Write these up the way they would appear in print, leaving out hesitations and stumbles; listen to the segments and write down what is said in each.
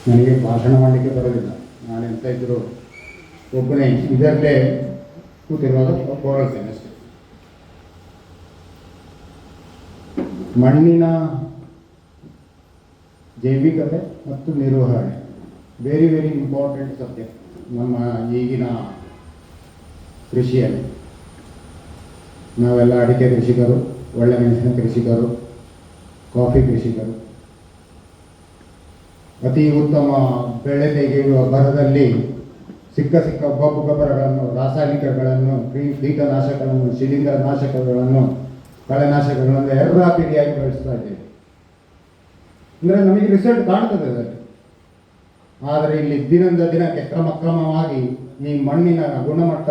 ನನಗೆ ಭಾಷಣ ಮಾಡಲಿಕ್ಕೆ ಬರೋದಿಲ್ಲ. ನಾನೆಂತ ಇದ್ದರೂ ಒಬ್ಬನೇ ಇದರಲ್ಲೇ ಕೂತಿರುವಾಗ ಹೋರಾಡ್ತೇನೆ ಅಷ್ಟೇ. ಮಣ್ಣಿನ ಜೈವಿಕತೆ ಮತ್ತು ನಿರ್ವಹಣೆ ವೆರಿ ವೆರಿ ಇಂಪಾರ್ಟೆಂಟ್ ಸಬ್ಜೆಕ್ಟ್ ನಮ್ಮ ಈಗಿನ ಕೃಷಿಯಲ್ಲಿ. ನಾವೆಲ್ಲ ಅಡಿಕೆ ಕೃಷಿಕರು, ಒಳ್ಳೆ ಮೆಣಸಿನ ಕೃಷಿಕರು, ಕಾಫಿ ಕೃಷಿಕರು. ಅತಿ ಉತ್ತಮ ಬೆಳೆ ತೆಗೆಯುವ ಭರದಲ್ಲಿ ಸಿಕ್ಕ ಒಬ್ಬೊಬ್ಬ ಗೊಬ್ಬರಗಳನ್ನು, ರಾಸಾಯನಿಕಗಳನ್ನು, ಕೀಟನಾಶಕಗಳನ್ನು, ಶಿಲೀಂಧ್ರನಾಶಕಗಳನ್ನು, ಕಳೆನಾಶಕಗಳನ್ನು ಎರ್ರಾಪಿರಿಯಾಗಿ ಬಳಸ್ತಾ ಇದ್ದೇವೆ. ಅಂದರೆ ನಮಗೆ ರಿಸಲ್ಟ್ ಕಾಣ್ತದೆ ಅದರಲ್ಲಿ. ಆದರೆ ಇಲ್ಲಿ ದಿನದಿಂದ ದಿನಕ್ಕೆ ಕ್ರಮವಾಗಿ ಈ ಮಣ್ಣಿನ ಗುಣಮಟ್ಟ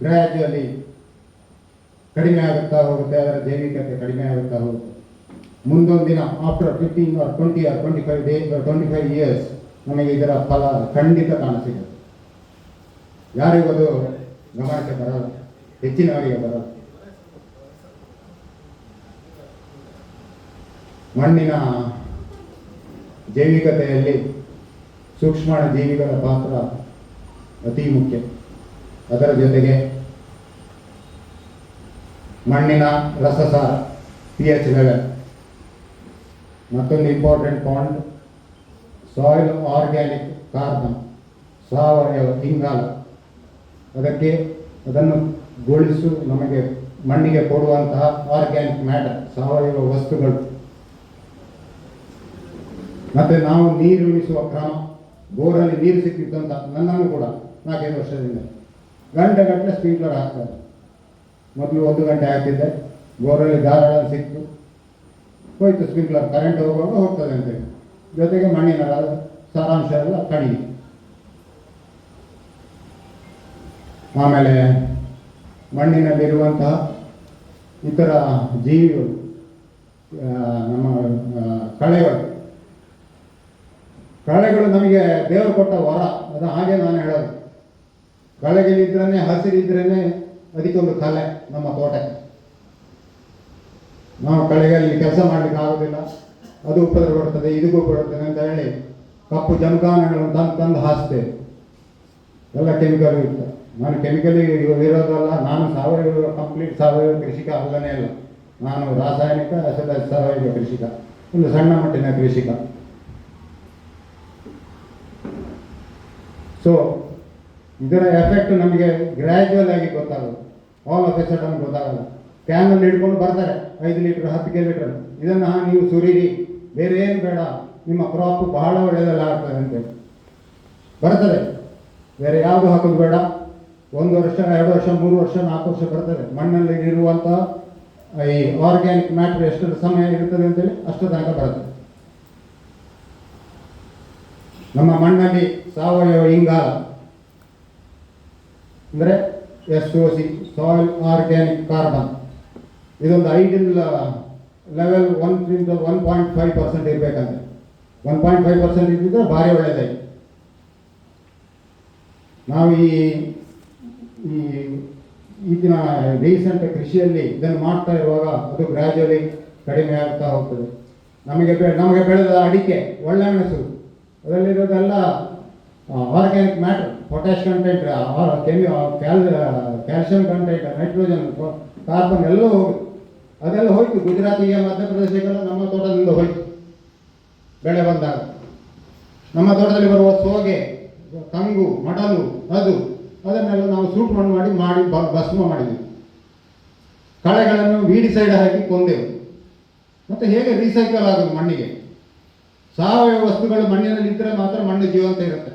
ಗ್ರ್ಯಾಜುಯಲಿ ಕಡಿಮೆ ಆಗುತ್ತಾ ಹೋಗುತ್ತೆ, ಅದರ ಜೈವಿಕತೆ ಕಡಿಮೆ ಆಗುತ್ತಾ ಹೋಗುತ್ತೆ. ಮುಂದೊಂದು ದಿನ after 15 or 20 or 25 days or 25 years ನಮಗೆ ಇದರ ಫಲ ಖಂಡಿತ ಕಾಣಸಿಗುತ್ತೆ. ಯಾರಿಗದು ಗಮನಕ್ಕೆ ಬರಲ್ಲ, ಹೆಚ್ಚಿನವರಿಗೆ ಬರಲ್ಲ. ಮಣ್ಣಿನ ಜೈವಿಕತೆಯಲ್ಲಿ ಸೂಕ್ಷ್ಮಾಣ ಜೀವಿಗಳ ಪಾತ್ರ ಅತಿ ಮುಖ್ಯ. ಅದರ ಜೊತೆಗೆ ಮಣ್ಣಿನ ರಸಸಾರ pH ಲೆವೆಲ್, ಮತ್ತೊಂದು important point soil organic carbon, ಸಾವಯವ ಇಂಗಾಲ. ಅದನ್ನು ಗೊಳಿಸು ನಮಗೆ ಮಣ್ಣಿಗೆ ಕೊಡುವಂತಹ ಆರ್ಗ್ಯಾನಿಕ್ ಮ್ಯಾಟರ್, ಸಾವಯವ ವಸ್ತುಗಳು. ಮತ್ತು ನಾವು ನೀರು ಉಳಿಸುವ ಕ್ರಮ, ಬೋರಲ್ಲಿ ನೀರು ಸಿಕ್ಕಿತ್ತಂತ ನನ್ನನ್ನು ಕೂಡ 4-5 ವರ್ಷದಿಂದ ಗಂಟೆಗಟ್ಟಲೆ ಸ್ಪ್ರಿಂಕ್ಲರ್ ಹಾಕ್ತಾರೆ. ಮೊದಲು 1 ಗಂಟೆ ಹಾಕ್ತಿದ್ದೆ, ಬೋರಲ್ಲಿ ಧಾರಾಳ ಸಿಕ್ತು, ಹೋಯ್ತು ಸ್ಪ್ರಿಂಕ್ಲರ್, ಕರೆಂಟ್ ಹೋಗುವಾಗ ಹೋಗ್ತದೆ ಅಂತೇಳಿ. ಜೊತೆಗೆ ಮಣ್ಣಿನ ಸಾರಾಂಶ ಎಲ್ಲ ಕಡಿಮೆ. ಆಮೇಲೆ ಮಣ್ಣಿನಲ್ಲಿರುವಂತಹ ಇತರ ಜೀವಿಗಳು, ನಮ್ಮ ಕಳೆಗಳು ನಮಗೆ ದೇವರು ಕೊಟ್ಟ ವರ. ಅದು ಹಾಗೆ ನಾನು ಹೇಳೋದು, ಕಳೆಗಳಿದ್ರೇ, ಹಸಿರಿದ್ರೇ ಅದಕ್ಕೊಂದು ಕಲೆ ನಮ್ಮ ತೋಟಕ್ಕೆ. ನಾವು ಕಳೆಗಳಲ್ಲಿ ಕೆಲಸ ಮಾಡಲಿಕ್ಕೆ ಆಗೋದಿಲ್ಲ, ಅದು ಉಪದ್ರ ಬರ್ತದೆ, ಇದಕ್ಕೂ ಬರ್ತದೆ ಅಂತ ಹೇಳಿ ಕಪ್ಪು ಜಮಖಾನಗಳನ್ನು ತಂದು ಹಾಸ್ತೇವೆ. ಎಲ್ಲ ಕೆಮಿಕಲ್ ಇರ್ತದೆ. ನಾನು ಕೆಮಿಕಲ್ ಇರೋದಲ್ಲ, ನಾನು ಸಾವಯವ, ಕಂಪ್ಲೀಟ್ ಸಾವಯವ ಕೃಷಿಕ ಅಲ್ಲನೇ ಅಲ್ಲ. ನಾನು ರಾಸಾಯನಿಕ ಸಾವಯವ ಕೃಷಿಕ, ಒಂದು ಸಣ್ಣ ಮಟ್ಟಿನ ಕೃಷಿಕ. ಸೊ ಇದರ ಎಫೆಕ್ಟ್ ನಮಗೆ ಗ್ರ್ಯಾಜುವಲ್ ಆಗಿ ಗೊತ್ತಾಗೋದು, ಆಲ್ ಆಫ್ ಎ ಸಡನ್ ಗೊತ್ತಾಗಲ್ಲ. ಕ್ಯಾನಲ್ಲಿ ಹಿಡ್ಕೊಂಡು ಬರ್ತಾರೆ 5 ಲೀಟರ್ 10 ಲೀಟರ್, ಇದನ್ನು ನೀವು ಸುರೀರಿ, ಬೇರೆ ಏನು ಬೇಡ, ನಿಮ್ಮ ಕ್ರಾಪ್ ಬಹಳ ಒಳ್ಳೆಯದೆಲ್ಲ ಆಗ್ತದೆ ಅಂತೇಳಿ ಬರ್ತದೆ. ಬೇರೆ ಯಾವುದು ಹಾಕೋದು ಬೇಡ. 1 ವರ್ಷ 2 ವರ್ಷ 3 ವರ್ಷ 4 ವರ್ಷ ಬರ್ತದೆ. ಮಣ್ಣಲ್ಲಿ ಇರುವಂಥ ಈ ಆರ್ಗ್ಯಾನಿಕ್ ಮ್ಯಾಟ್ರ್ ಎಷ್ಟು ಸಮಯ ಇರ್ತದೆ ಅಂತೇಳಿ ಅಷ್ಟು ತನಕ ಬರ್ತದೆ. ನಮ್ಮ ಮಣ್ಣಲ್ಲಿ ಸಾವಯವ ಇಂಗಾಲ ಅಂದರೆ SOC, ಸಾಯಿಲ್ ಆರ್ಗ್ಯಾನಿಕ್ ಕಾರ್ಬನ್, ಇದೊಂದು ಐಡಿಯಲ್ ಲೆವೆಲ್ 1.5% ಇರಬೇಕಂತೆ. 1.5% ಇದ್ದಿದ್ರೆ ಭಾರಿ ಒಳ್ಳೆಯದಾಗಿ. ನಾವು ಈಗಿನ ರೀಸೆಂಟ್ ಕೃಷಿಯಲ್ಲಿ ಇದನ್ನು ಮಾಡ್ತಾ ಇರುವಾಗ ಅದು ಗ್ರ್ಯಾಜುಯಲಿ ಕಡಿಮೆ ಆಗ್ತಾ ಹೋಗ್ತದೆ. ನಮಗೆ ಬೆಳೆದ ಅಡಿಕೆ, ಒಳ್ಳೆ ಮೆಣಸು, ಅದರಲ್ಲಿರೋದೆಲ್ಲ organic matter, potash content, calcium content, nitrogen, carbon ಎಲ್ಲ ಹೋಗುತ್ತೆ. ಅದೆಲ್ಲ ಹೋಯ್ತು ಗುಜರಾತಿಗೆ, ಮಧ್ಯಪ್ರದೇಶಕ್ಕೆಲ್ಲ ನಮ್ಮ ತೋಟದಿಂದ ಹೋಯ್ತು. ಬೆಳೆ ಬಂದಾಗ ನಮ್ಮ ತೋಟದಲ್ಲಿ ಬರುವ ಸೋಗೆ, ಕಂಗು, ಮಡಲು, ಅದನ್ನೆಲ್ಲ ನಾವು ಸೂಟ್ ಮಾಡಿ ಭಸ್ಮ ಮಾಡಿದ್ವಿ. ಕಳೆಗಳನ್ನು ವೀಡಿಸೈಡ್ ಹಾಕಿ ಕೊಂದೆವು. ಮತ್ತು ಹೇಗೆ ರೀಸೈಕಲ್ ಆಗೋದು ಮಣ್ಣಿಗೆ? ಸಾವಯವ ವಸ್ತುಗಳು ಮಣ್ಣಿನಲ್ಲಿ ಇದ್ದರೆ ಮಾತ್ರ ಮಣ್ಣು ಜೀವಂತ ಇರುತ್ತೆ.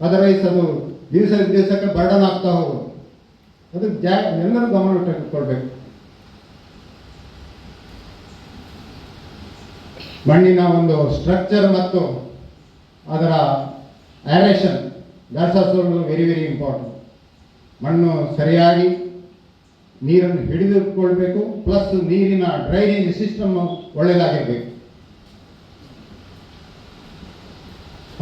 ಅದರ್ವೈಸ್ ಅದು ದಿವಸಕ್ಕೆ ಬರ್ಡನ್ ಆಗ್ತಾ ಹೋಗೋದು. ಅದು ಎಲ್ಲರೂ ಗಮನ ಇಟ್ಟುಕೊಳ್ಬೇಕು. ಮಣ್ಣಿನ ಒಂದು ಸ್ಟ್ರಕ್ಚರ್ ಮತ್ತು ಅದರ aeration, that's also very very important. ಮಣ್ಣು ಸರಿಯಾಗಿ ನೀರನ್ನು ಹಿಡಿದುಕೊಳ್ಬೇಕು, ಪ್ಲಸ್ ನೀರಿನ ಡ್ರೈನೇಜ್ ಸಿಸ್ಟಮ್ ಒಳ್ಳೆಯದಾಗಿರಬೇಕು.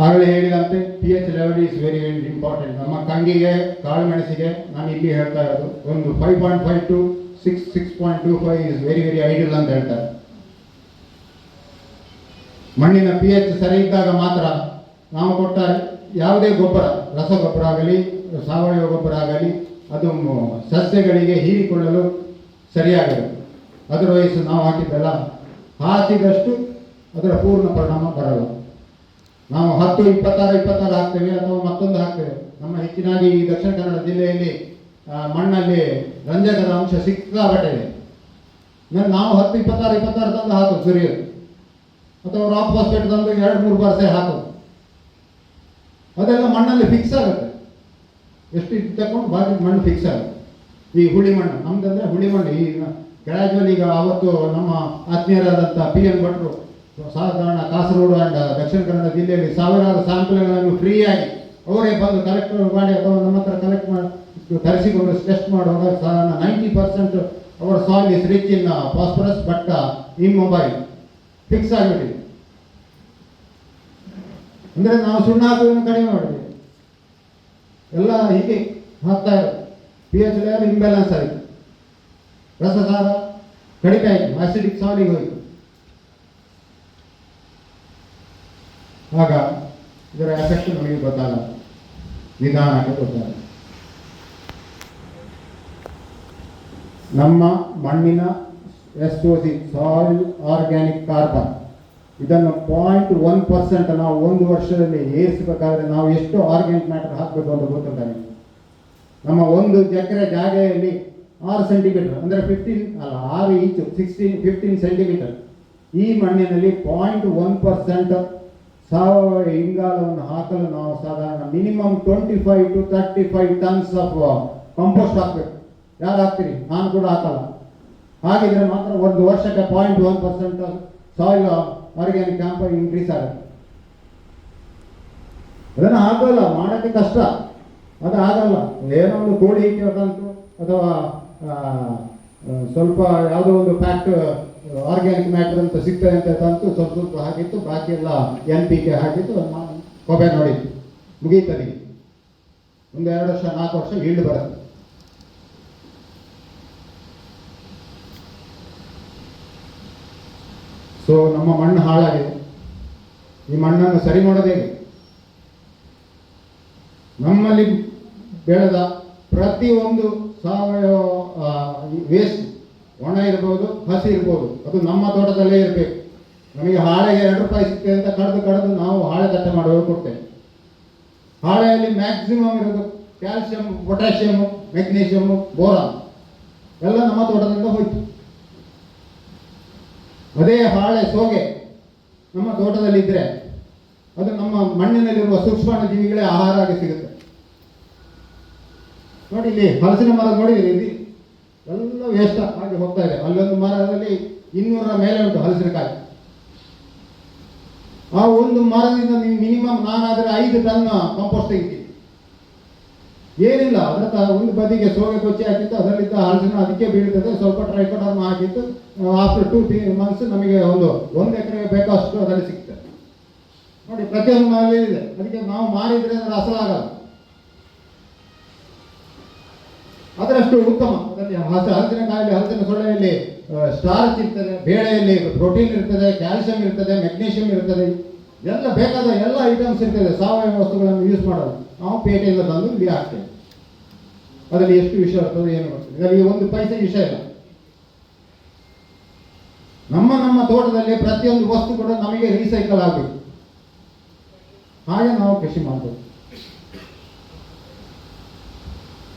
ಆಗಲೇ ಹೇಳಿದಂತೆ pH level is very very important. ನಮ್ಮ ಕಂಗಿಗೆ, ಕಾಳುಮೆಣಸಿಗೆ ನಾನು ಇಲ್ಲಿ ಹೇಳ್ತಾ ಇರೋದು ಒಂದು 5.5 to 6.25 is very very ideal ಅಂತ ಹೇಳ್ತಾರೆ. ಮಣ್ಣಿನ ಪಿ ಎಚ್ ಸರಿ ಇದ್ದಾಗ ಮಾತ್ರ ನಾವು ಕೊಟ್ಟ ಯಾವುದೇ ಗೊಬ್ಬರ, ರಸಗೊಬ್ಬರ ಆಗಲಿ ಸಾವಯವ ಗೊಬ್ಬರ ಆಗಲಿ, ಅದು ಸಸ್ಯಗಳಿಗೆ ಹೀರಿಕೊಳ್ಳಲು ಸರಿಯಾಗಿರುತ್ತೆ. ಅದರ್ವೈಸ್ ನಾವು ಹಾಕಿದಷ್ಟು ಅದರ ಪೂರ್ಣ ಪರಿಣಾಮ ಬರಲ್ಲ. ನಾವು 10, 26 ಹಾಕ್ತೇವೆ ಅಥವಾ ಮತ್ತೊಂದು ಹಾಕ್ತೇವೆ. ನಮ್ಮ ಹೆಚ್ಚಿನಾಗಿ ಈ ದಕ್ಷಿಣ ಕನ್ನಡ ಜಿಲ್ಲೆಯಲ್ಲಿ ಮಣ್ಣಲ್ಲಿ ರಂಜಕದ ಅಂಶ ಸಿಕ್ಕಾಪಟ್ಟೆ ಇದೆ. ನಾವು 10, 26 ತಂದು ಹಾಕೋದು ಸುರಿಯೋದು, ಅಥವಾ ರಾಕ್ ಫಾಸ್ಫೇಟ್ ತಂದು 2-3 ಬಾರ್ಸೆ ಹಾಕೋದು. ಅದೆಲ್ಲ ಮಣ್ಣಲ್ಲಿ ಫಿಕ್ಸ್ ಆಗುತ್ತೆ. ಎಷ್ಟು ಇದು ತಗೊಂಡು ಬಾಕಿ ಮಣ್ಣು ಫಿಕ್ಸ್ ಆಗುತ್ತೆ. ಈ ಹುಳಿ ಮಣ್ಣು ನಮ್ದಂದ್ರೆ ಹುಳಿ ಮಣ್ಣು. ಈ ಗ್ರಾಜುವಲ್ ಈಗ ಅವತ್ತು ನಮ್ಮ ಆತ್ಮೀಯರಾದಂಥ PN ಭಟ್ರು ಸಾಧಾರಣ ಕಾಸರಗೋಡು ಆ್ಯಂಡ್ ದಕ್ಷಿಣ ಕನ್ನಡ ಜಿಲ್ಲೆಯಲ್ಲಿ ಸಾವಿರಾರು ಸ್ಯಾಂಪಲ್ಗಳನ್ನು ಫ್ರೀಯಾಗಿ ಅವರೇ ಬಂದು ಕಲೆಕ್ಟ್ ಮಾಡಿ ಅಥವಾ ನಮ್ಮ ಹತ್ರ ಕಲೆಕ್ಟ್ ಮಾಡಿ ತರಿಸಿಕೊಂಡು ಟೆಸ್ಟ್ ಮಾಡುವಾಗ ಸಾಧಾರಣ 90% ಅವರ soil is rich in phosphorus but immobile fix ಆಗಿಬಿಟ್ಟಿದೆ. ಅಂದರೆ ನಾವು ಸುಣ್ಣ ಹಾಕೋದನ್ನು ಕಡಿಮೆ ಮಾಡಿದ್ವಿ. ಎಲ್ಲ ಹೀಗೆ ಹಾಕ್ತಾ ಇರೋದು. pH ಲೆವೆಲ್ ಇಂಬ್ಯಾಲೆನ್ಸ್ ಆಯಿತು, ರಸಸಾರ ಕಡಿಮೆ ಆಯಿತು, ಆಸಿಡಿಕ್ ಸಾಲಿಗೆ ಹೋಯಿತು. ಆಗ ಇದರ ಎಫೆಕ್ಟ್ ನಮಗೆ ಗೊತ್ತಾಗಲ್ಲ, ನಿಧಾನಕ್ಕೆ ಗೊತ್ತಾಗಲ್ಲ. ನಮ್ಮ ಮಣ್ಣಿನ SOC ಸಾಯಿಲ್ ಆರ್ಗ್ಯಾನಿಕ್ ಕಾರ್ಬನ್ ಇದನ್ನು 0.1% ನಾವು 1 ವರ್ಷದಲ್ಲಿ ಏರಿಸಬೇಕಾದ್ರೆ ನಾವು ಎಷ್ಟು ಆರ್ಗ್ಯಾನಿಕ್ ಮ್ಯಾಟರ್ ಹಾಕಬೇಕು ಅಂತ ಗೊತ್ತುಂಟ ನಿಮಗೆ? ನಮ್ಮ 1 ಎಕರೆ ಜಾಗೆಯಲ್ಲಿ 6 ಸೆಂಟಿಮೀಟರ್ ಅಂದರೆ 6 ಇಂಚು 15 ಸೆಂಟಿಮೀಟರ್ ಈ ಮಣ್ಣಿನಲ್ಲಿ 0.1% ಸಾವಯವ ಇಂಗಾಲವನ್ನು ಹಾಕಲು ನಾವು ಸಾಧಾರಣ minimum 25 to 35 tons of compost ಹಾಕಬೇಕು. ಯಾರು ಹಾಕ್ತೀರಿ? ನಾನು ಕೂಡ ಹಾಕಲ್ಲ. ಹಾಗಿದ್ರೆ ಮಾತ್ರ 1 ವರ್ಷಕ್ಕೆ 0.1% ಸಾಯಿಲ್ ಆರ್ಗ್ಯಾನಿಕ್ ಕ್ಯಾಂಪರ್ ಇನ್ಕ್ರೀಸ್ ಆಗುತ್ತೆ. ಅದನ್ನು ಆಗೋಲ್ಲ, ಮಾಡೋಕ್ಕೆ ಕಷ್ಟ, ಅದು ಆಗಲ್ಲ. ಏನೋ ಒಂದು ಕೋಳಿ ಇಟ್ಟಿರೋದಂತೂ ಅಥವಾ ಸ್ವಲ್ಪ ಯಾವುದೋ ಒಂದು ಫ್ಯಾಕ್ಟ್ ಆರ್ಗ್ಯಾನಿಕ್ ಮ್ಯಾಟರ್ ಅಂತ ಸಿಗ್ತದೆ ಅಂತ ತಂತು ಸ್ವಲ್ಪ ಹಾಕಿತ್ತು, ಬಾಕಿ ಎಲ್ಲ NPK ಹಾಕಿತ್ತು, ಕೊಬ್ಬೆ ನೋಡಿತ್ತು, ಮುಗೀತದೆ. 1-2 ವರ್ಷ 4 ವರ್ಷ ಈಲ್ಡ್ ಬರುತ್ತೆ. ಸೊ ನಮ್ಮ ಮಣ್ಣು ಹಾಳಾಗಿದೆ. ಈ ಮಣ್ಣನ್ನು ಸರಿ ಮಾಡೋದು ಹೇಗೆ? ನಮ್ಮಲ್ಲಿ ಬೆಳೆದ ಪ್ರತಿಯೊಂದು ಸಾವಯವ ವೇಸ್ಟ್, ಒಣ ಇರ್ಬೋದು ಹಸಿ ಇರ್ಬೋದು, ಅದು ನಮ್ಮ ತೋಟದಲ್ಲೇ ಇರಬೇಕು. ನಮಗೆ ಹಾಳೆಗೆ 2 ರೂಪಾಯಿ ಸಿಗ್ತದೆ ಅಂತ ಕಳೆದು ನಾವು ಹಾಳೆ ತಟ್ಟೆ ಮಾಡುವಾಗ ಕೊಡ್ತೇವೆ. ಹಾಳೆಯಲ್ಲಿ ಮ್ಯಾಕ್ಸಿಮಮ್ ಇರೋದು ಕ್ಯಾಲ್ಸಿಯಂ, ಪೊಟ್ಯಾಷಿಯಮ್, ಮೆಗ್ನೀಷಿಯಮ್, ಬೋರಾನ್ ಎಲ್ಲ ನಮ್ಮ ತೋಟದಿಂದ ಹೋಯ್ತು. ಅದೇ ಹಾಳೆ ಸೋಗೆ ನಮ್ಮ ತೋಟದಲ್ಲಿದ್ದರೆ ಅದು ನಮ್ಮ ಮಣ್ಣಿನಲ್ಲಿರುವ ಸೂಕ್ಷ್ಮಾಣು ಜೀವಿಗಳೇ ಆಹಾರ ಆಗಿ ಸಿಗುತ್ತೆ. ನೋಡಿ, ಇಲ್ಲಿ ಹಲಸಿನ ಮರ ನೋಡಿದ್ದೀರಿ, ಇಲ್ಲಿ ಎಲ್ಲ ವೇಸ್ಟ್ ಆಗಿ ಹೋಗ್ತಾ ಇದೆ. ಅಲ್ಲೊಂದು ಮರದಲ್ಲಿ 200ರ ಮೇಲೆ ಉಂಟು ಹಲಸಿನಕಾಯಿ. ಆ ಒಂದು ಮರದಿಂದ ನೀವು ಮಿನಿಮಮ್ ನಾನಾದರೆ 5 ಟನ್ ಕಂಪೋಸ್ಟ್ ತೆಗಿತೀವಿ. ಏನಿಲ್ಲ, ಅದರ ಒಂದು ಬದಿಗೆ ಸೋಗೆ ಕೊಚ್ಚಿ ಹಾಕಿತ್ತು, ಅದರಲ್ಲಿದ್ದ ಹಲಸಿನ ಅದಕ್ಕೆ ಬೀಳ್ತದೆ. ಸ್ವಲ್ಪ ಟ್ರೈಕೋಡರ್ಮ ಹಾಕಿತ್ತು. ಆಫ್ಟರ್ 2-3 ಮಂತ್ಸ್ ನಮಗೆ 1 ಎಕರೆಗೆ ಬೇಕಷ್ಟು ಅದರಲ್ಲಿ ಸಿಗ್ತದೆ. ನೋಡಿ, ಪ್ರತಿಯೊಂದು ಮನೆಯಲ್ಲಿ ಇದೆ. ಅದಕ್ಕೆ ನಾವು ಮಾರಿದರೆ ಅದರ ಅಸಲಾಗಲ್ಲ, ಅದರಷ್ಟು ಉತ್ತಮ. ಅದರಲ್ಲಿ ಹಲಸಿನಕಾಯಲ್ಲಿ, ಹಲಸಿನ ಸೊಳ್ಳೆಯಲ್ಲಿ ಸ್ಟಾರ್ಚ್ ಇರ್ತದೆ, ಬೇಳೆಯಲ್ಲಿ ಪ್ರೋಟೀನ್ ಇರ್ತದೆ, ಕ್ಯಾಲ್ಸಿಯಂ ಇರ್ತದೆ, ಮೆಗ್ನೀಷಿಯಂ ಇರ್ತದೆ, ಎಲ್ಲ ಬೇಕಾದ ಎಲ್ಲ ಐಟಮ್ಸ್ ಇರ್ತದೆ. ಸಾವಯವ ವಸ್ತುಗಳನ್ನು ಯೂಸ್ ಮಾಡೋದು ನಾವು ಪೇಟೆಯಿಂದ ತಂದು ಇಲ್ಲಿ ಹಾಕ್ತೇವೆ. ಅದರಲ್ಲಿ ಎಷ್ಟು ವಿಷಯ ಇರ್ತದೆ ಏನು ಬರ್ತದೆ, ಇದರಲ್ಲಿ 1 ಪೈಸೆ ವಿಷಯ ಇಲ್ಲ. ನಮ್ಮ ತೋಟದಲ್ಲಿ ಪ್ರತಿಯೊಂದು ವಸ್ತು ಕೂಡ ನಮಗೆ ರೀಸೈಕಲ್ ಆಗಬೇಕು. ಹಾಗೆ ನಾವು ಕೃಷಿ ಮಾಡಬೇಕು.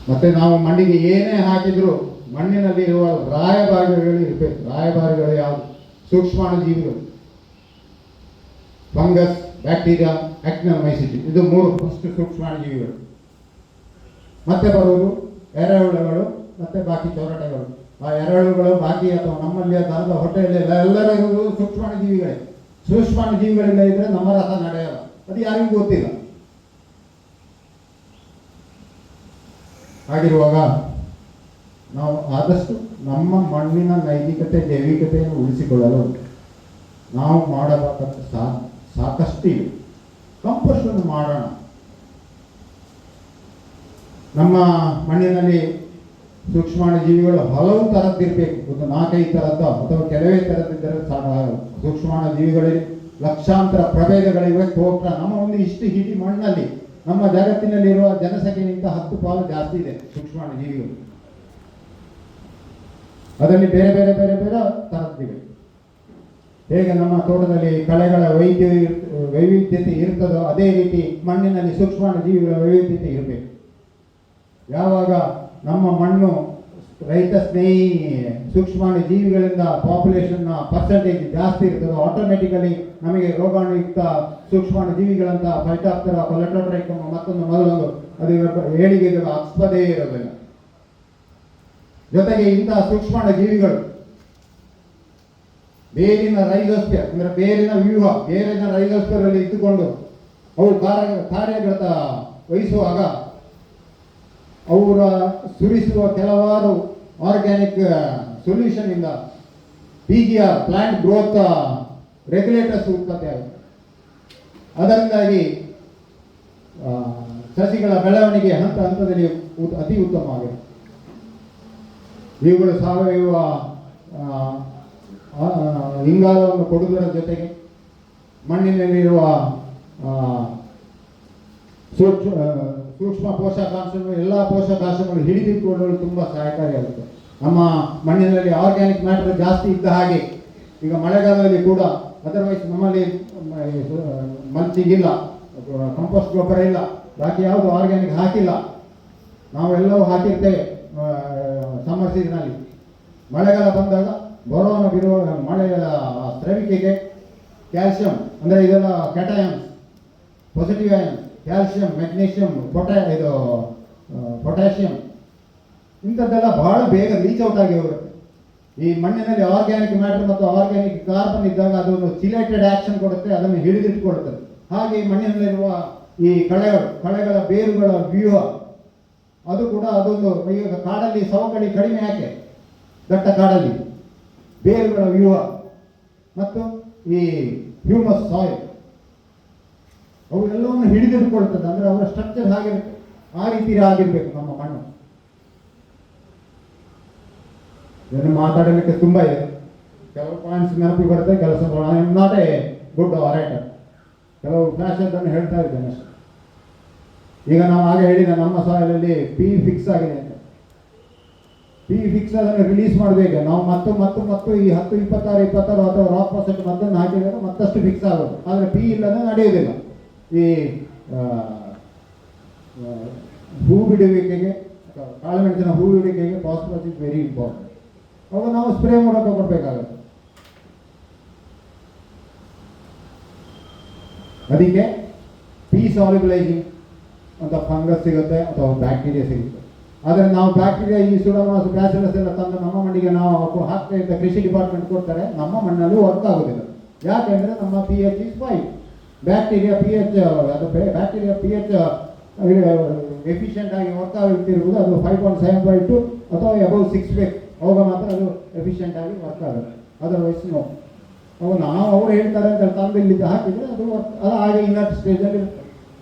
ಮತ್ತೆ ನಾವು ಮಣ್ಣಿಗೆ ಏನೇ ಹಾಕಿದ್ರು ಮಣ್ಣಿನಲ್ಲಿ ಇರುವ ರಾಯಭಾರಿಗಳು ಇರಬೇಕು. ರಾಯಭಾರಿಗಳು ಯಾವುದು? ಸೂಕ್ಷ್ಮಾಣು ಜೀವಿಗಳು, ಫಂಗಸ್, ಬ್ಯಾಕ್ಟೀರಿಯಾ, ಆಕ್ಟಿನೋಮೈಸಿಟಿ, ಇದು 3 ಫಸ್ಟ್ ಸೂಕ್ಷ್ಮಾಣು ಜೀವಿಗಳು. ಮತ್ತೆ ಬರುವುದು ಎರೆಹುಳುಗಳು, ಮತ್ತೆ ಬಾಕಿ ಚೊರಟೆಗಳು. ಆ ಎರೆಹುಳುಗಳು ಬಾಕಿ ಅಥವಾ ನಮ್ಮಲ್ಲಿ ದನದ ಹೊಟ್ಟೆಯಲ್ಲಿ ಎಲ್ಲರೂ ಇರುವುದು ಸೂಕ್ಷ್ಮಾಣು ಜೀವಿಗಳೇ. ಸೂಕ್ಷ್ಮಾಣು ಜೀವಿಗಳಿಂದ ಇದ್ರೆ ನಮ್ಮ ರಸ ನಡೆಯಲ್ಲ, ಅದು ಯಾರಿಗೂ ಗೊತ್ತಿಲ್ಲ. ಹಾಗಿರುವಾಗ ನಾವು ಆದಷ್ಟು ನಮ್ಮ ಮಣ್ಣಿನ ನೈತಿಕತೆ, ಜೈವಿಕತೆಯನ್ನು ಉಳಿಸಿಕೊಳ್ಳಲು ನಾವು ಮಾಡಬೇಕಾದ ಸಾಕಷ್ಟು ಇವೆ. ಕಂಪೋಸ್ಟನ್ನು ಮಾಡೋಣ. ನಮ್ಮ ಮಣ್ಣಿನಲ್ಲಿ ಸೂಕ್ಷ್ಮಾಣು ಜೀವಿಗಳು ಹಲವು ಥರದ್ದಿರಬೇಕು. ಒಂದು 4-5 ಥರದ್ದು ಅಥವಾ ಕೆಲವೇ ಥರದ್ದಿದ್ದರೆ ಸಾಕಾಗಲ್ಲ. ಸೂಕ್ಷ್ಮಾಣು ಜೀವಿಗಳಲ್ಲಿ ಲಕ್ಷಾಂತರ ಪ್ರಭೇದಗಳಿವೆ. ತೋಟ ನಮ್ಮ ಒಂದು ಇಷ್ಟು ಹಿಡಿ ಮಣ್ಣಲ್ಲಿ ನಮ್ಮ ಜಗತ್ತಿನಲ್ಲಿರುವ ಜನಸಂಖ್ಯೆಗಿಂತ 10 ಪಾಲು ಜಾಸ್ತಿ ಇದೆ ಸೂಕ್ಷ್ಮಾಣು ಜೀವಿಗಳು. ಅದರಲ್ಲಿ ಬೇರೆ ಬೇರೆ ಬೇರೆ ಬೇರೆ ತರದ್ದಿವೆ. ಹೇಗೆ ನಮ್ಮ ತೋಟದಲ್ಲಿ ಕಳೆಗಳ ವೈವಿಧ್ಯತೆ ಇರ್ತದೋ ಅದೇ ರೀತಿ ಮಣ್ಣಿನಲ್ಲಿ ಸೂಕ್ಷ್ಮಾಣು ಜೀವಿಗಳ ವೈವಿಧ್ಯತೆ ಇರಬೇಕು. ಯಾವಾಗ ನಮ್ಮ ಮಣ್ಣು ರೈತ ಸ್ನೇಹಿ ಸೂಕ್ಷ್ಮಾಣು ಜೀವಿಗಳಿಂದ ಪಾಪ್ಯುಲೇಷನ್ನ ಪರ್ಸೆಂಟೇಜ್ ಜಾಸ್ತಿ ಇರ್ತದೋ ಆಟೋಮೆಟಿಕಲಿ ನಮಗೆ ರೋಗಾಣುಯುಕ್ತ ಸೂಕ್ಷ್ಮಾಣು ಜೀವಿಗಳಂತ ಫೈಟಾಪ್ತರಾ, ಕೊಲೆಟೋಟ್ರೈಕಮ್ ಮತ್ತೊಂದು ಮೊದಲೊಂದು ಅದು ಏಳಿಗೆಗೆ ಆಸ್ಪದೇ ಇರೋದಿಲ್ಲ. ಜೊತೆಗೆ ಇಂತಹ ಸೂಕ್ಷ್ಮಾಣು ಜೀವಿಗಳು ಬೇರಿನ ರೈಜೋಸ್ಪಿಯರ್ ಅಂದರೆ ಬೇರಿನ ವ್ಯೂಹ, ಬೇರಿನ ರೈಜೋಸ್ಪಿಯರ್ ಅಲ್ಲಿ ಇಟ್ಟುಕೊಂಡು ಅವು ಕಾರ್ಯಗತ ವಹಿಸುವಾಗ ಅವರ ಸುರಿಸುವ ಕೆಲವಾರು ಆರ್ಗ್ಯಾನಿಕ್ ಸೊಲ್ಯೂಷನ್ ಇಂದ PGR ಪ್ಲಾಂಟ್ ಗ್ರೋತ್ ರೆಗ್ಯುಲೇಟರ್ಸ್ ಉತ್ಪತ್ತಿ ಆಗುತ್ತೆ. ಅದರಿಂದಾಗಿ ಸಸಿಗಳ ಬೆಳವಣಿಗೆ ಹಂತ ಹಂತದಲ್ಲಿ ಅತಿ ಉತ್ತಮವಾಗಿದೆ. ಇವುಗಳು ಸಾವಯವ ಇಂಗಾಲವನ್ನು ಕೊಡುವುದರ ಜೊತೆಗೆ ಮಣ್ಣಿನಲ್ಲಿರುವ ಸೂಕ್ಷ್ಮ ಪೋಷಕಾಂಶಗಳು ಎಲ್ಲ ಪೋಷಕಾಂಶಗಳು ಹಿಡಿದಿಟ್ಟುಕೊಳ್ಳಲು ತುಂಬ ಸಹಾಯಕಾರಿಯಾಗುತ್ತೆ. ನಮ್ಮ ಮಣ್ಣಿನಲ್ಲಿ ಆರ್ಗ್ಯಾನಿಕ್ ಮ್ಯಾಟರ್ ಜಾಸ್ತಿ ಇದ್ದ ಹಾಗೆ ಈಗ ಮಳೆಗಾಲದಲ್ಲಿ ಕೂಡ ಅದರ್ವೈಸ್ ನಮ್ಮಲ್ಲಿ ಮಲ್ಚಿಗಿಲ್ಲ, ಕಂಪೋಸ್ಟ್ ಗೊಬ್ಬರ ಇಲ್ಲ, ಬಾಕಿ ಯಾವುದು ಆರ್ಗ್ಯಾನಿಕ್ ಹಾಕಿಲ್ಲ. ನಾವೆಲ್ಲವೂ ಹಾಕಿರ್ತೇವೆ ಸಮ್ಮರ್ ಸೀಸನಲ್ಲಿ. ಮಳೆಗಾಲ ಬಂದಾಗ ಬರೋಣ ಬಿರುವ ಮಳೆಯ ಸ್ರವಿಕೆಗೆ ಕ್ಯಾಲ್ಸಿಯಂ ಅಂದರೆ ಇದೆಲ್ಲ cations, positive ions, calcium, magnesium, potassium ಇಂಥದ್ದೆಲ್ಲ ಬಹಳ ಬೇಗ ರೀಚ್ ಔಟ್ ಆಗಿ ಹೋಗುತ್ತೆ. ಈ ಮಣ್ಣಿನಲ್ಲಿ ಆರ್ಗ್ಯಾನಿಕ್ ಮ್ಯಾಟರ್ ಮತ್ತು ಆರ್ಗ್ಯಾನಿಕ್ ಕಾರ್ಬನ್ ಇದ್ದಾಗ ಅದೊಂದು ಚಿಲೇಟೆಡ್ ಆಕ್ಷನ್ ಕೊಡುತ್ತೆ, ಅದನ್ನು ಹಿಡಿದಿಟ್ಟುಕೊಳ್ಳುತ್ತದೆ. ಹಾಗೆ ಮಣ್ಣಿನಲ್ಲಿರುವ ಈ ಕಳೆಗಳ ಬೇರುಗಳ ವ್ಯೂಹ ಅದು ಕೂಡ ಅದೊಂದು ಈಗ ಕಾಡಲ್ಲಿ ಸವಕಳಿ ಕಡಿಮೆ ಯಾಕೆ, ದಟ್ಟ ಕಾಡಲ್ಲಿ ಬೇರುಗಳ ವ್ಯೂಹ ಮತ್ತು ಈ ಹ್ಯೂಮಸ್ ಸಾಯಿಲ್ ಅವೆಲ್ಲವನ್ನು ಹಿಡಿದಿಟ್ಕೊಳ್ತದೆ. ಅಂದರೆ ಅವರ ಸ್ಟ್ರಕ್ಚರ್ ಹಾಗಿರುತ್ತೆ, ಆ ರೀತಿ ಆಗಿರ್ಬೇಕು ನಮ್ಮ ಮಣ್ಣು. ಇದನ್ನು ಮಾತಾಡಲಿಕ್ಕೆ ತುಂಬ ಇದೆ, ಕೆಲವು ಪಾಯಿಂಟ್ಸ್ ನೆನಪಿಗೆ ಬರುತ್ತೆ, ಕೆಲಸ I am not A good ಆರೇಟರ್, ಕೆಲವು ಫ್ಲಾಶನ್ನು ಹೇಳ್ತಾ ಇದ್ದೇನೆ ಅಷ್ಟೇ. ಈಗ ನಾವು ಆಗ ಹೇಳಿದ ನಮ್ಮ ಸಾಯಿಲಲ್ಲಿ P ಫಿಕ್ಸ್ ಆಗಿದೆ ಅಂತ. P ಫಿಕ್ಸ್ ಅದನ್ನು ರಿಲೀಸ್ ಮಾಡಬೇಕು ನಾವು ಮತ್ತು ಈ 10, 26, 22 ಅಥವಾ ರಾಕ್ ಪರ್ಸೆಂಟ್ ಮದ್ದನ್ನು ಹಾಕಿದಾಗ ಮತ್ತಷ್ಟು ಫಿಕ್ಸ್ ಆಗೋದು. ಆದರೆ P ಇಲ್ಲದೆ ನಡೆಯುವುದಿಲ್ಲ. ಈ ಹೂ ಬಿಡುವಿಕೆಗೆ, ಕಾಳುಮೆಣಸಿನ ಹೂ ಬಿಡುವಿಕೆಗೆ ಫಾಸ್ಫರಸ್ ಇಸ್ ವೆರಿ ಇಂಪಾರ್ಟೆಂಟ್. ಅವಾಗ ನಾವು ಸ್ಪ್ರೇ ಮೂಲಕ ಕೊಡಬೇಕಾಗುತ್ತೆ. ಅದಕ್ಕೆ P ಸಾಲ್ಯುಬಲೈಸಿಂಗ್ ಅಂತ ಫಂಗಸ್ ಸಿಗುತ್ತೆ ಅಥವಾ ಬ್ಯಾಕ್ಟೀರಿಯಾ ಸಿಗುತ್ತೆ. ಆದರೆ ನಾವು ಬ್ಯಾಕ್ಟೀರಿಯಾ ಈ ಸುಡೋಮಾಸ್ ಬ್ಯಾಸಿಲಸ್ ಎಲ್ಲ ತಂದು ನಮ್ಮ ಮಣ್ಣಿಗೆ ನಾವು ಹಾಕ್ತಾ ಇದ್ದ ಕೃಷಿ ಡಿಪಾರ್ಟ್ಮೆಂಟ್ ಕೊಡ್ತಾರೆ, ನಮ್ಮ ಮಣ್ಣಲ್ಲಿ ವರ್ಕ್ ಆಗೋದಿಲ್ಲ. ಯಾಕೆಂದರೆ ನಮ್ಮ pH is 5. Bacteria pH efficient ಆಗಿ ವರ್ಕ್ ಆಗುತ್ತಿರುವುದು ಅದು 5.7/2 ಅಥವಾ ಅಬೌವ್ 6 ಬೇಕು, ಅವಾಗ ಮಾತ್ರ ಅದು ಎಫಿಷಿಯೆಂಟ್ ಆಗಿ ವರ್ಕ್ ಆಗುತ್ತೆ. Otherwise no. ಅವ್ರು ಹೇಳ್ತಾರೆ ಅಂತ ತಂದು ಇಲ್ಲಿ ಹಾಕಿದರೆ ಅದು ಹಾಗೆ ಇನ್ನರ್ ಸ್ಟೇಜಲ್ಲಿ ಇರುತ್ತೆ.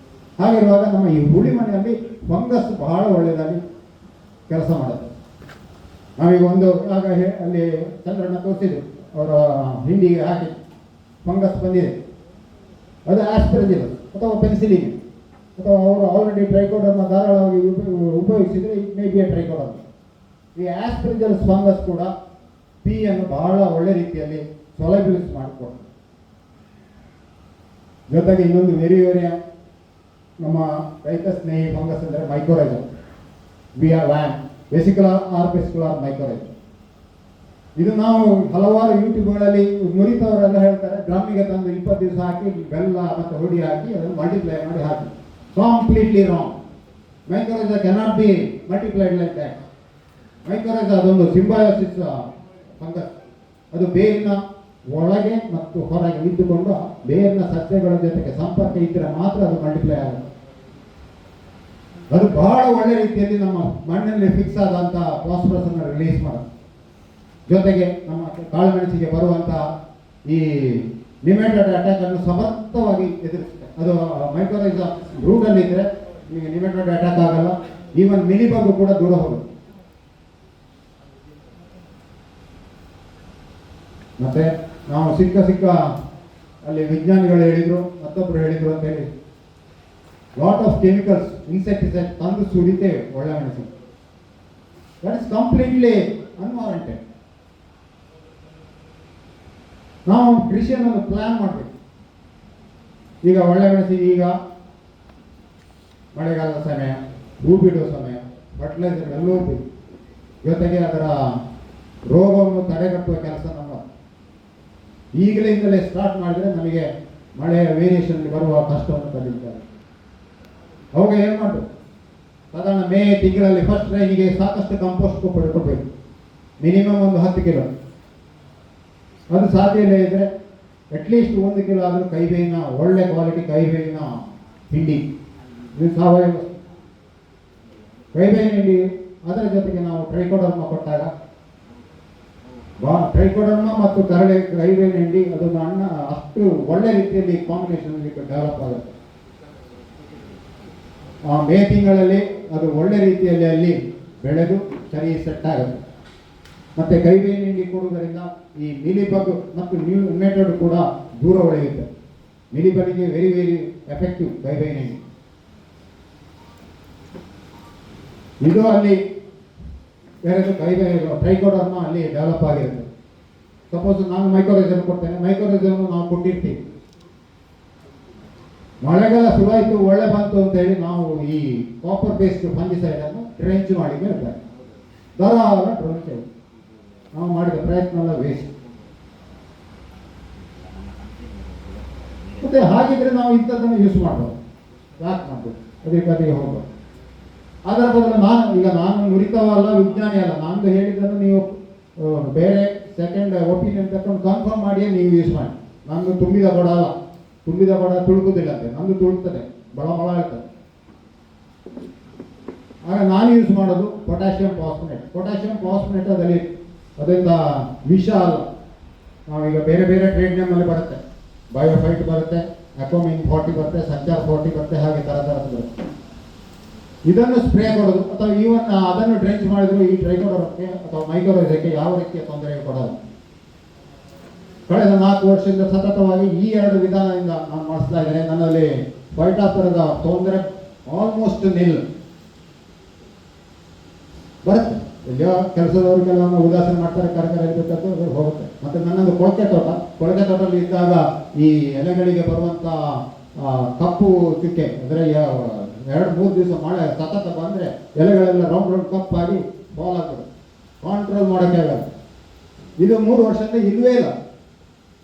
ಹಾಗಿರುವಾಗ ನಮ್ಮ ಈ ಹುಳಿ ಮನೆಯಲ್ಲಿ ಫಂಗಸ್ ಬಹಳ ಒಳ್ಳೆಯದಾಗಿ ಕೆಲಸ ಮಾಡುತ್ತೆ. ನಾವೀಗ ಒಂದು ಆಗ ಅಲ್ಲಿ ಚಂದ್ರನ ತೋರಿಸಿದ್ರು, ಅವರ ಹಿಂಡಿಗೆ ಹಾಕಿ ಫಂಗಸ್ ಬಂದಿದೆ, ಅದು ಆಸ್ಪೆರಜಿಲಸ್ ಅಥವಾ ಪೆನ್ಸಿಲಿನ್ ಅಥವಾ ಅವರು ಆಲ್ರೆಡಿ ಟ್ರೈಕೋಡರ್ನ ಧಾರಾಳವಾಗಿ ಉಪಯೋಗಿಸಿದರೆ it may be A Trichoderma. ಈ ಆಸ್ಪೆರಜಿಲಸ್ ಫಂಗಸ್ ಕೂಡ P ಅನ್ನು ಬಹಳ ಒಳ್ಳೆ ರೀತಿಯಲ್ಲಿ ಸೊಲೈಬ್ಯೂಸ್ ಮಾಡಿಕೊಡ್ತದೆ. ಜೊತೆಗೆ ಇನ್ನೊಂದು ವೆರಿ ನಮ್ಮ ರೈತ ಸ್ನೇಹಿ ಫಂಗಸ್ ಅಂದರೆ ಮೈಕೋರೈಜಮ್, ವೆಸಿಕ್ಯುಲರ್ ಆರ್ಬಿಸ್ಕ್ಯುಲರ್ ಮೈಕೋರೈಜಮ್. ಇದು ನಾವು ಹಲವಾರು ಯೂಟ್ಯೂಬ್ಗಳಲ್ಲಿ ನುರಿತವರೆಲ್ಲ ಹೇಳ್ತಾರೆ, ಡ್ರಮ್ಮಿಗೆ ತಂದು 20 ದಿವಸ ಹಾಕಿ ಬೆಲ್ಲ ಮತ್ತು ಹುಡಿ ಹಾಕಿ ಅದನ್ನು ಮಲ್ಟಿಪ್ಲೈ ಮಾಡಿ ಹಾಕಿ. Completely wrong. Mycorrhiza cannot be multiplied like that. Mycorrhiza ಅದೊಂದು ಸಿಂಬಯೋಸಿಸ್ ಫಂಗಸ್. ಅದು ಬೇರಿನ ಒಳಗೆ ಮತ್ತು ಹೊರಗೆ ಇದ್ದುಕೊಂಡು ಬೇರಿನ ಸಸ್ಯಗಳ ಜೊತೆಗೆ ಸಂಪರ್ಕ ಇದ್ದರೆ ಮಾತ್ರ ಅದು ಮಲ್ಟಿಪ್ಲೈ ಆಗುತ್ತೆ. ಅದು ಬಹಳ ಒಳ್ಳೆ ರೀತಿಯಲ್ಲಿ ನಮ್ಮ ಮಣ್ಣಲ್ಲಿ ಫಿಕ್ಸ್ ಆದಂಥ ಫಾಸ್ಫರಸ್ ಅನ್ನು ರಿಲೀಸ್ ಮಾಡುತ್ತೆ. ಜೊತೆಗೆ ನಮ್ಮ ಕಾಳುಮೆಣಸಿಗೆ ಬರುವಂತಹ ಈ ನಿಮೆಟೋಡ್ ಅಟ್ಯಾಕ್ ಅನ್ನು ಸಮರ್ಥವಾಗಿ ಎದುರಿಸುತ್ತೆ. ಅದು ಮೈಕೋರೈಜಾ ರೂಟಲ್ಲಿ ಇದ್ದರೆ ನಿಮಗೆ ನಿಮೆಟೋಡ್ ಅಟ್ಯಾಕ್ ಆಗಲ್ಲ. ಈವನ್ ಮಿಲಿಬಗ್ ಕೂಡ ದೂರ ಹೋಗುತ್ತೆ. ಮತ್ತೆ ನಾವು ಸಿಕ್ಕ ಅಲ್ಲಿ ವಿಜ್ಞಾನಿಗಳು ಹೇಳಿದರು, ಮತ್ತೊಬ್ಬರು ಹೇಳಿದರು ಅಂತ ಹೇಳಿ ಲಾಟ್ ಆಫ್ ಕೆಮಿಕಲ್ಸ್ ಇನ್ಸೆಕ್ಟಿಸೈಡ್ ತಂದು ಸುರಿತೇವೆ ಒಳ್ಳೆ ಮೆಣಸಿನ. That is completely unwarranted. ನಾವು ಕೃಷಿಯನ್ನು ಪ್ಲಾನ್ ಮಾಡಬೇಕು. ಈಗ ಒಳ್ಳೆ ಮೆಣಸಿ ಈಗ ಮಳೆಗಾಲದ ಸಮಯ, ಹೂ ಬಿಡುವ ಸಮಯ, ಫರ್ಟಿಲೈಸರ್ ಎಲ್ಲವೂ ಬೇಕು. ಜೊತೆಗೆ ಅದರ ರೋಗವನ್ನು ತಡೆಗಟ್ಟುವ ಕೆಲಸ ನಮ್ಮ ಈಗಲಿಂದಲೇ ಸ್ಟಾರ್ಟ್ ಮಾಡಿದರೆ ನಮಗೆ ಮಳೆಯ ವೇರಿಯೇಷನ್ ಬರುವ ಕಷ್ಟವನ್ನು ತಡೆಯುತ್ತಾರೆ. ಅವಾಗ ಏನು ಮಾಡಬೇಕು? ಸಾಧಾರಣ ಮೇ ತಿಂಗಳಲ್ಲಿ ಫಸ್ಟ್ ರೈನಿಗೆ ಸಾಕಷ್ಟು ಕಾಂಪೋಸ್ಟ್ ಗೊಬ್ಬರ ಕೊಡಬೇಕು. ಮಿನಿಮಮ್ ಒಂದು 10 ಕಿಲೋ. ಅದು ಸಾಧ್ಯ ಇಲ್ಲ ಇದ್ದರೆ ಅಟ್ಲೀಸ್ಟ್ 1 ಕಿಲೋ ಆದರೂ ಕೈಬೇವಿನ ಒಳ್ಳೆ ಕ್ವಾಲಿಟಿ ಕೈಬೇವಿನ ಹಿಂಡಿ, ಇದು ಸಾವಯವ ಕೈಬೇವಿನ ಹಿಂಡಿ. ಅದರ ಜೊತೆಗೆ ನಾವು ಟ್ರೈಕೋಡರ್ಮ ಕೊಟ್ಟಾಗ ಟ್ರೈಕೋಡರ್ಮ ಮತ್ತು ಕೈಬೇವಿನ ಹಿಂಡಿ ಅದನ್ನು ಅಷ್ಟು ಒಳ್ಳೆ ರೀತಿಯಲ್ಲಿ ಕಾಂಬಿನೇಷನ್ ಡೆವಲಪ್ ಆಗುತ್ತೆ. ಆ ಮೇ ತಿಂಗಳಲ್ಲಿ ಅದು ಒಳ್ಳೆ ರೀತಿಯಲ್ಲಿ ಅಲ್ಲಿ ಬೆಳೆದು ಸರಿ ಸೆಟ್ ಆಗುತ್ತೆ. ಮತ್ತು ಕೈಬೇವಿನ ಹಿಂಡಿ ಕೊಡುವುದರಿಂದ ಈ ಮಿಲಿಬಗ್ ಮತ್ತು ನ್ಯೂಮೆಟೋಡ್ ಕೂಡ ದೂರ ಉಳಿಯುತ್ತೆ. ಮಿಲಿಬಗ್ಗೆ ವೆರಿ ವೆರಿ ಎಫೆಕ್ಟಿವ್ ಕೈಬೇವಿನ ಹಿಂಡಿ. ಇದು ಅಲ್ಲಿ ಬೇರೆದು ಕೈಬೇವಿನ ಟ್ರೈಕೋಡರ್ಮ ಅಲ್ಲಿ ಡೆವಲಪ್ ಆಗಿರುತ್ತೆ. ಸಪೋಸ್ ನಾನು ಮೈಕ್ರೋರೈಸರ್ ಕೊಡ್ತೇನೆ, ಮೈಕ್ರೋರೈಸರ್ ನಾವು ಕೊಟ್ಟಿರ್ತೀವಿ. ಮಳೆಗಾಲ ಶುರುವಾಯಿತು, ಒಳ್ಳೆ ಬಂತು ಅಂತ ಹೇಳಿ ನಾವು ಈ ಕಾಪರ್ ಬೇಸ್ಡ್ ಫಂಜಿಸೈಡ್ ಅನ್ನು ಡ್ರೆಂಚ್ ಮಾಡಿ ಹೇಳ್ತಾರೆ. ಧಾರಾಳ ಡ್ರೆಂಚ್ ನಾವು ಮಾಡಿದ ಪ್ರಯತ್ನ ಎಲ್ಲ ವೇಸ್ಟ್. ಮತ್ತೆ ಹಾಗಿದ್ರೆ ನಾವು ಇಂಥದ್ದನ್ನು ಯೂಸ್ ಮಾಡ್ಬೋದು, ಯಾಕೆ ಮಾಡ್ಬೋದು? ಅದಕ್ಕೆ ಹೋಗ್ಬೋದು. ಅದರ ಬದಲು ನಾನು ನುರಿತವಲ್ಲ, ವಿಜ್ಞಾನಿ ಅಲ್ಲ. ನಾನು ಹೇಳಿದ್ದನ್ನು ನೀವು ಬೇರೆ ಸೆಕೆಂಡ್ ಒಪಿನಿಯನ್ ತಗೊಂಡು ಕನ್ಫರ್ಮ್ ಮಾಡಿಯೇ ನೀವು ಯೂಸ್ ಮಾಡಿ. ನಾನು ತುಂಬಿದ ಕೊಡ ಅಲ್ಲ, ತುಂಬಿದ ಕೊಡ ತುಳುಕುದಿಲ್ಲ ಅಂತೆ, ನಮ್ಮದು ತುಳುಕ್ತದೆ, ಬಳ ಇರ್ತದೆ. ಆಗ ನಾನು ಯೂಸ್ ಮಾಡೋದು ಪೊಟ್ಯಾಷಿಯಂ ಫಾಸ್ಫನೇಟ್. ಪೊಟ್ಯಾಷಿಯಂ ಫಾಸ್ಫನೇಟ್ ಅದರಿಂದ ವಿಷ ಅಲ್ಲ. ನಾವೀಗ ಬೇರೆ ಬೇರೆ ಟ್ರೇಡ್ ನೇಮಲ್ಲಿ ಬರುತ್ತೆ, ಬಯೋಫೈಟ್ ಬರುತ್ತೆ, ಅಕೋಮಿನ್ 40 ಬರುತ್ತೆ, ಸಂಚಾರ್ 40 ಬರುತ್ತೆ, ಹಾಗೆ ಥರದ್ದು ಬರುತ್ತೆ. ಇದನ್ನು ಸ್ಪ್ರೇ ಕೊಡೋದು ಅಥವಾ ಈವನ್ ಅದನ್ನು ಡ್ರೆಂಚ್ ಮಾಡಿದ್ರು ಈ ಟ್ರೈಕೋಡರ್ಮಕ್ಕೆ ಅಥವಾ ಮೈಕ್ರೋರೈಸರ್ಗೆ ಯಾವ ರೀತಿಯ ತೊಂದರೆ ಕೊಡೋದು. ಕಳೆದ 4 ವರ್ಷದಿಂದ ಸತತವಾಗಿ ಈ 2 ವಿಧಾನದಿಂದ ನಾನು ಮಾಡಿಸ್ತಾ ಇದ್ದೇನೆ. ನನ್ನಲ್ಲಿ ಫೈಟಾಪುರದ ತೊಂದರೆ ಆಲ್ಮೋಸ್ಟ್ ನಿಲ್ ಬರುತ್ತೆ. ಇಲ್ಲಿ ಕೆಲಸದವರಿಗೆಲ್ಲ ಉದಾಸೀನ ಮಾಡ್ತಾರೆ, ಕರಕರ ಇರಬೇಕಾದ್ರೆ ಅದು ಹೋಗುತ್ತೆ. ಮತ್ತು ನನ್ನದು ಕೊಳಕೆ ತೋಟದಲ್ಲಿ ಇದ್ದಾಗ ಈ ಎಲೆಗಳಿಗೆ ಬರುವಂಥ ಕಪ್ಪು ಚುಕ್ಕೆ, ಅಂದರೆ 2-3 ದಿವಸ ಮಳೆ ಸತತ ಬಂದರೆ ಎಲೆಗಳೆಲ್ಲ ರೌಂಡ್ ಕಪ್ಪಾಗಿ ಬಾಲ್ ಆಗ್ತದೆ, ಕಾಂಟ್ರೋಲ್ ಮಾಡೋಕ್ಕೆ ಆಗಲ್ಲ. ಇದು 3 ವರ್ಷದಿಂದ ಇಲ್ಲವೇ ಇಲ್ಲ.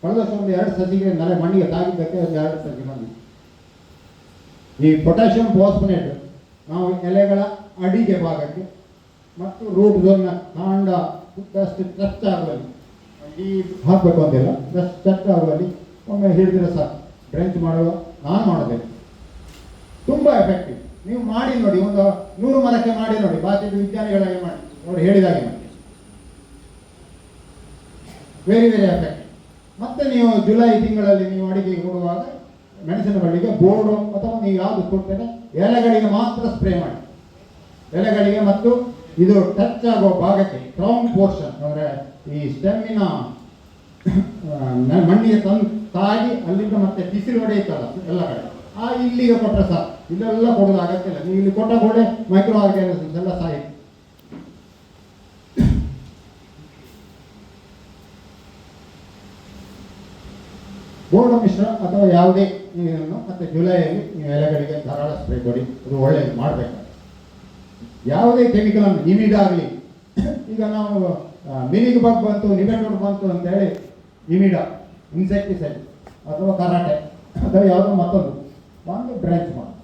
ಕಳೆದ ವರ್ಷ ಒಂದು 2 ಸಸಿಗೆ ಮಣ್ಣಿಗೆ ತಾಗಿದ್ದಕ್ಕೆ ಒಂದು 2 ಸಸಿ ಬಂದಿದೆ. ಈ ಪೊಟ್ಯಾಷಿಯಂ ಫಾಸ್ಫನೇಟ್ ನಾವು ಎಲೆಗಳ ಅಡಿಗೆ ಭಾಗಕ್ಕೆ ಮತ್ತು ರೂಟ್ ಝೋನ್ನ ಕಾಂಡ ಅಷ್ಟು ಟಚ್ ಆಗುವಲ್ಲಿ ಈ ಹಾಕಬೇಕು ಅಂತಿಲ್ಲ, ಜಸ್ಟ್ ಟಚ್ ಆಗುವಲ್ಲಿ ಒಮ್ಮೆ ಹಿಡಿದ್ರೆ ಸಾಕು. ಡ್ರೆಂಚ್ ಮಾಡುವ ನಾನು ಮಾಡಬೇಕು, ತುಂಬ ಎಫೆಕ್ಟಿವ್. ನೀವು ಮಾಡಿ ನೋಡಿ, ಒಂದು 100 ಮರಕ್ಕೆ ಮಾಡಿ ನೋಡಿ, ಬಾಕಿ ವಿಜ್ಞಾನಿಗಳಾಗಿ ಮಾಡಿ, ಅವರು ಹೇಳಿದಾಗೆ ಮಾಡಿ. Very very effective. ಮತ್ತೆ ನೀವು ಜುಲೈ ತಿಂಗಳಲ್ಲಿ ನೀವು ಅಡಿಗೆಗೆ ಕೊಡುವಾಗ ಮೆಣಸಿನ ಬಳ್ಳಿಗೆ ಬೋರ್ಡು ಅಥವಾ ನೀವು ಯಾವುದು ಕೊಡ್ತೇನೆ ಎಲೆಗಳಿಗೆ ಮಾತ್ರ ಸ್ಪ್ರೇ ಮಾಡಿ. ಎಲೆಗಳಿಗೆ ಮತ್ತು ಇದು ಟಚ್ ಆಗೋ ಭಾಗಕ್ಕೆ ಕ್ರೌನ್ ಪೋರ್ಷನ್, ಅಂದರೆ ಈ ಸ್ಟೆಮ್ಮಿನ ಮಣ್ಣಿಗೆ ತಂದು ತಾಗಿ ಅಲ್ಲಿಂದ ಮತ್ತೆ ಬಿಸಿಲು ಹೊಡೆಯುತ್ತಲ್ಲ ಎಲ್ಲ ಕಡೆ, ಇಲ್ಲಿಗೆ ಕೊಟ್ಟರೆ ಸಾಕು. ಇಲ್ಲೆಲ್ಲ ಕೊಡೋದು ಅಗತ್ಯ ಇಲ್ಲ. ನೀವು ಇಲ್ಲಿ ಕೊಟ್ಟ ಕೂಡಲೇ ಮೈಕ್ರೋ ಆರ್ಗ್ಯಾನಿಸಮ್ಸ್ ಎಲ್ಲ ಸಾಯಿತು. ಬೋರ್ಡ್ ಮಿಶ್ರ ಅಥವಾ ಯಾವುದೇ ನೀರನ್ನು ಮತ್ತೆ ಜುಲೈಯಲ್ಲಿ ನೀವು ಎಲೆಗಳಿಗೆ ಧಾರಾಳ ಸ್ಪ್ರೇ ಕೊಡಿ, ಅದು ಒಳ್ಳೆಯದು ಮಾಡಬೇಕು. ಯಾವುದೇ ಕೆಮಿಕಲ್ ಅನ್ನು ಇಮಿಡಾಗಲಿ, ಈಗ ನಾವು ಮಿನಿಗ್ ಬಗ್ ಬಂತು, ನಿಮೆಟೋಡ್ ಬಂತು ಅಂತೇಳಿ ಇಮಿಡಾ ಇನ್ಸೆಕ್ಟಿಸೈಡ್ ಅಥವಾ ಕರಾಟೆ ಅಥವಾ ಯಾವುದೋ ಮತ್ತೊಂದು ಬಂದು ಡ್ರೆಂಚ್ ಮಾಡಿ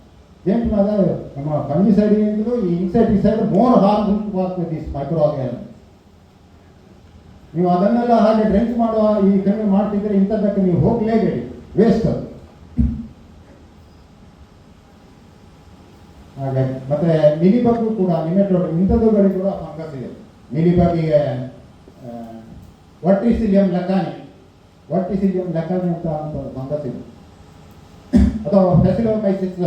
ಏನಾದ ನಮ್ಮ ಫಂಗಿಸೈಡ್ಗಿಂತಲೂ ಈ insecticide more harmful for this micro organism. ನೀವು ಅದನ್ನೆಲ್ಲ ಹಾಗೆ ಡ್ರೆಂಚ್ ಮಾಡುವ ಈ ಕಡಿಮೆ ಮಾಡ್ತಿದ್ರೆ ಇಂಥದ್ದಕ್ಕೆ ನೀವು ಹೋಗಲೇಬೇಡಿ, ವೇಸ್ಟ್ ಅದು. ಹಾಗೆ ಮತ್ತೆ ಮಿಲಿಬಗ್ಗು ಕೂಡ ನಿಮೆಟೋಡ್ ಇಂಥದ್ದುಗಳಿಗೆ ಕೂಡ ಫಂಗಸ್ ಇದೆ. ಮಿಲಿಬಗ್ಗಿಗೆ ವರ್ಟಿಸಿಲಿಯಂ ಲಕಾನಿ ಅಂತ ಫಂಗಸ್ ಇದೆ, ಅಥವಾ ಫೆಸಿಲೋಕೈಸಿಸ್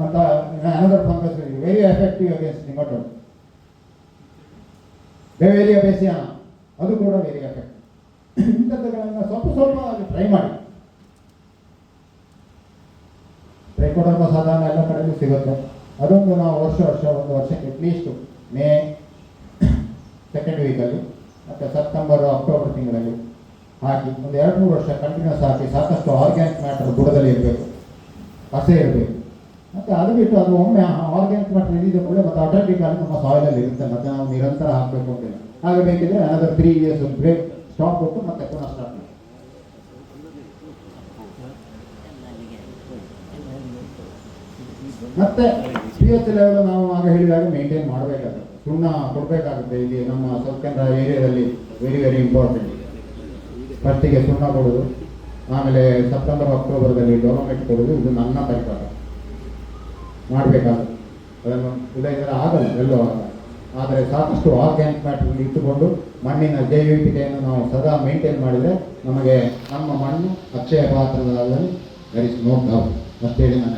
ಅಂತ ಅನದರ್ ಫಂಗಸ್ ಇದೆ, ವೆರಿ ಎಫೆಕ್ಟಿವ್ ಅಗೇನ್ಸ್ಟ್ ನಿಮೆಟೋಡ್. ಬೆವೇರಿಯಾ ಬೇಸಿಯಾನ ಅದು ಕೂಡ ವೆರಿ ಎಫೆಕ್ಟಿವ್. ಇಂಥದ್ದುಗಳನ್ನು ಸ್ವಲ್ಪ ಟ್ರೈ ಮಾಡಿ. ಕೊಡರ್ಮ ಸಾಧಾರಣ ಎಲ್ಲ ಕಡೆಯೂ ಸಿಗುತ್ತೆ. ಅದೊಂದು ನಾವು ವರ್ಷ ಒಂದು ವರ್ಷಕ್ಕೆ ಅಟ್ಲೀಸ್ಟ್ ಮೇ ಸೆಕೆಂಡ್ ವೀಕಲ್ಲಿ ಮತ್ತು ಸೆಪ್ಟೆಂಬರ್ ಅಕ್ಟೋಬರ್ ತಿಂಗಳಲ್ಲಿ ಹಾಕಿ ಒಂದು 2-3 ವರ್ಷ ಕಂಟಿನ್ಯೂಸ್ ಹಾಕಿ ಸಾಕಷ್ಟು ಆರ್ಗ್ಯಾನಿಕ್ ಮ್ಯಾಟರ್ ಬುಡದಲ್ಲಿ ಇರಬೇಕು, ಕಸೆ ಇರಬೇಕು. ಮತ್ತು ಅದು ಬಿಟ್ಟು ಅದು ಒಮ್ಮೆ ಆರ್ಗ್ಯಾನಿಕ್ ಮ್ಯಾಟರ್ ಇದ್ದಿದ್ದ ಕೂಡ ಮತ್ತು ಆಟೋಮೆಟಿಕಲಿ ನಮ್ಮ ಸಾಯಿಲಲ್ಲಿ ಇರುತ್ತೆ, ಮತ್ತು ನಾವು ನಿರಂತರ ಹಾಕಬೇಕು ಅಂತಿಲ್ಲ. ಹಾಗೆ ಬೇಕಿದ್ರೆ ಅನದರ್ 3 years ಬ್ರೇಕ್ ಸ್ಟಾಪ್ ಕೊಟ್ಟು ಮತ್ತೆ ಪುನಃ ಸ್ಟಾರ್ಟ್ ಮಾಡಿ. ಮತ್ತೆ pH ಲೆವೆಲ್ ನಾವು ಆಗ ಹೇಳಿದಾಗ ಮೇಂಟೈನ್ ಮಾಡಬೇಕಾಗುತ್ತೆ, ಸುಣ್ಣ ಕೊಡಬೇಕಾಗುತ್ತೆ. ಇಲ್ಲಿ ನಮ್ಮ ಸಬ್ ಕೇಂದ್ರ ಏರಿಯಾದಲ್ಲಿ ವೆರಿ ಇಂಪಾರ್ಟೆಂಟ್. ಫಸ್ಟಿಗೆ ಸುಣ್ಣ ಕೊಡೋದು, ಆಮೇಲೆ ಸೆಪ್ಟೆಂಬರ್ ಅಕ್ಟೋಬರ್ದಲ್ಲಿ ಡೊಲೊಮೈಟ್ ಕೊಡೋದು, ಇದು ನನ್ನ ಪರಿಪಾಠ ಮಾಡಬೇಕಾಗುತ್ತೆ. ಅದನ್ನು ಇದರಿಂದ ಆಗಲ್ಲ, ಎಲ್ಲೋ ಆಗಲ್ಲ. ಆದರೆ ಸಾಕಷ್ಟು ಆರ್ಗ್ಯಾನಿಕ್ ಮ್ಯಾಟರ್ ಇಟ್ಟುಕೊಂಡು ಮಣ್ಣಿನ ಜೈವಿಕತೆಯನ್ನು ನಾವು ಸದಾ ಮೇಂಟೈನ್ ಮಾಡಿದರೆ ನಮಗೆ ನಮ್ಮ ಮಣ್ಣು ಅಕ್ಷಯ ಪಾತ್ರದಲ್ಲಿ ಧರಿಸಿ ನೋಡ್ತಾವೆ ಅಷ್ಟೇಳಿ ನಾನು